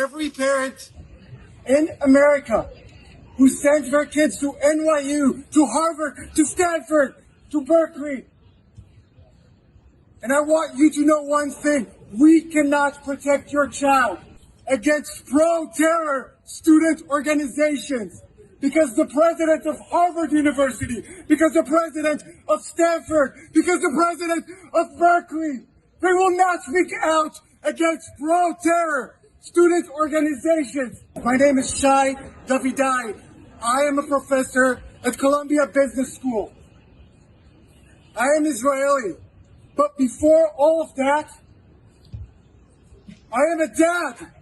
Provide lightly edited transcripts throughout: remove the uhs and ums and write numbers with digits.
every parent in America who sends their kids to NYU, to Harvard, to Stanford, to Berkeley. And I want you to know one thing. We cannot protect your child against pro-terror student organizations because the president of Harvard University, because the president of Stanford, because the president of Berkeley, they will not speak out against pro-terror student organizations. My name is Shai Davidai. I am a professor at Columbia Business School. I am Israeli. But before all of that, I am a dad.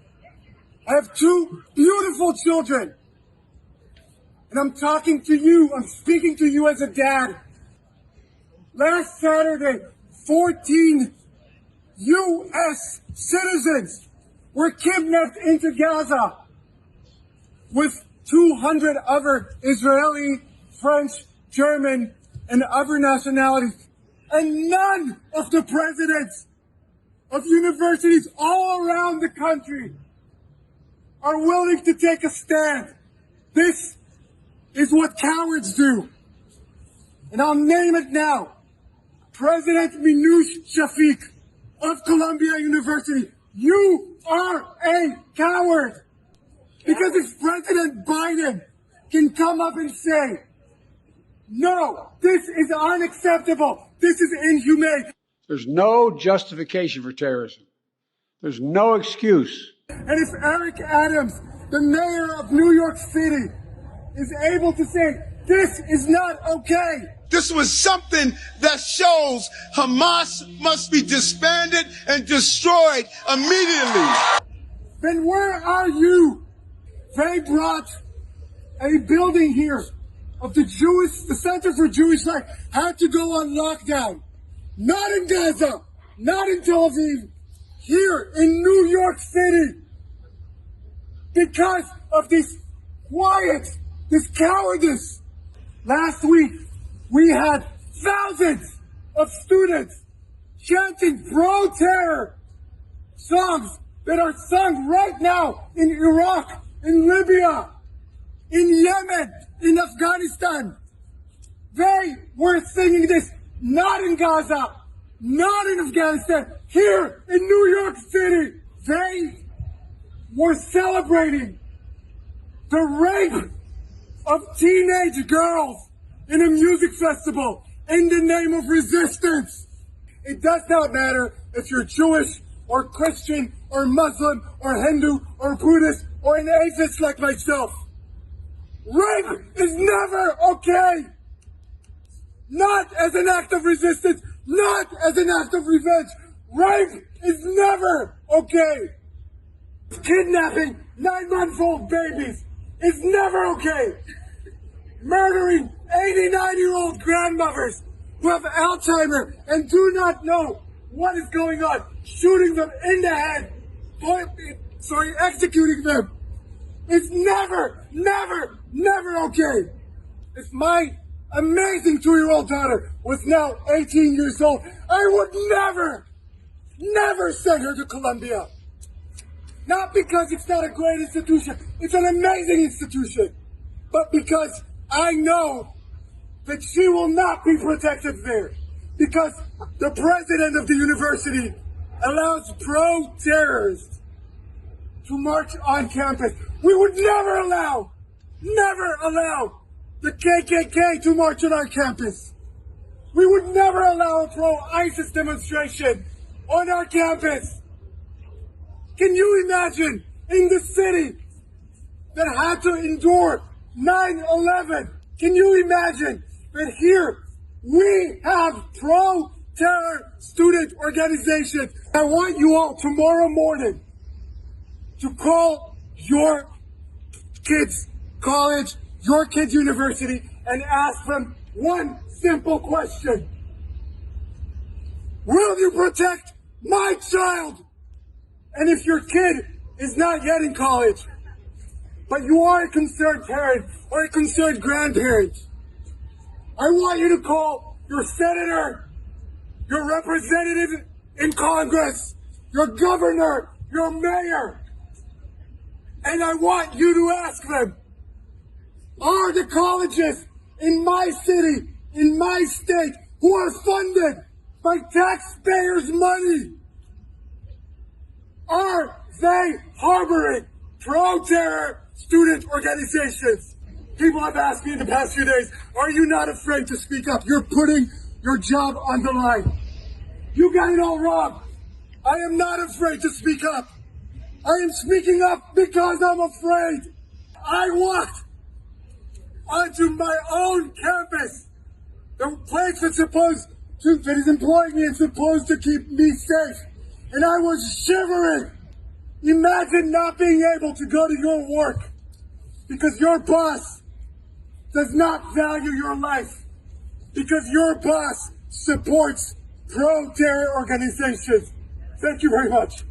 I have 2 beautiful children. And I'm talking to you, I'm speaking to you as a dad. Last Saturday, 14 U.S. citizens were kidnapped into Gaza with 200 other Israeli, French, German, and other nationalities. And none of the presidents of universities all around the country are willing to take a stand. This is what cowards do. And I'll name it now. President Minouche Shafik of Columbia University, you are a coward. Because if President Biden can come up and say, no, this is unacceptable, this is inhumane. There's no justification for terrorism. There's no excuse. And if Eric Adams, the mayor of New York City, is able to say, this is not okay. This was something that shows Hamas must be disbanded and destroyed immediately. Then where are you? They brought a building here of the Center for Jewish Life had to go on lockdown. Not in Gaza, not in Tel Aviv, here in New York City. Because of this quiet, this cowardice. Last week, we had thousands of students chanting pro-terror songs that are sung right now in Iraq, in Libya, in Yemen, in Afghanistan. They were singing this not in Gaza, not in Afghanistan, here in New York City. They were celebrating the rape of teenage girls in a music festival in the name of resistance. It does not matter if you're Jewish or Christian or Muslim or Hindu or Buddhist or an atheist like myself. Rape is never okay. Not as an act of resistance, not as an act of revenge. Rape is never okay. Kidnapping 9-month-old babies is never okay. Murdering 89-year-old grandmothers who have Alzheimer and do not know what is going on. Shooting them in the head. Executing them. It's never, never, never okay. If my amazing 2-year-old daughter was now 18 years old, I would never, never send her to Columbia. Not because it's not a great institution, it's an amazing institution, but because I know that she will not be protected there. Because the president of the university allows pro-terrorists to march on campus. We would never allow the KKK to march on our campus. We would never allow a pro-ISIS demonstration on our campus. Can you imagine in the city that had to endure 9/11? Can you imagine that here we have pro-terror student organizations? I want you all tomorrow morning to call your kids' college, your kids' university, and ask them one simple question. Will you protect my child? And if your kid is not yet in college, but you are a concerned parent or a concerned grandparent, I want you to call your senator, your representative in Congress, your governor, your mayor, And I want you to ask them, are the colleges in my city, in my state, who are funded by taxpayers' money, are they harboring pro-terror student organizations? People have asked me in the past few days, are you not afraid to speak up? You're putting your job on the line. You got it all wrong. I am not afraid to speak up. I am speaking up because I'm afraid. I walked onto my own campus, the place that is employing me and supposed to keep me safe. And I was shivering. Imagine not being able to go to your work because your boss does not value your life, because your boss supports pro-terror organizations. Thank you very much.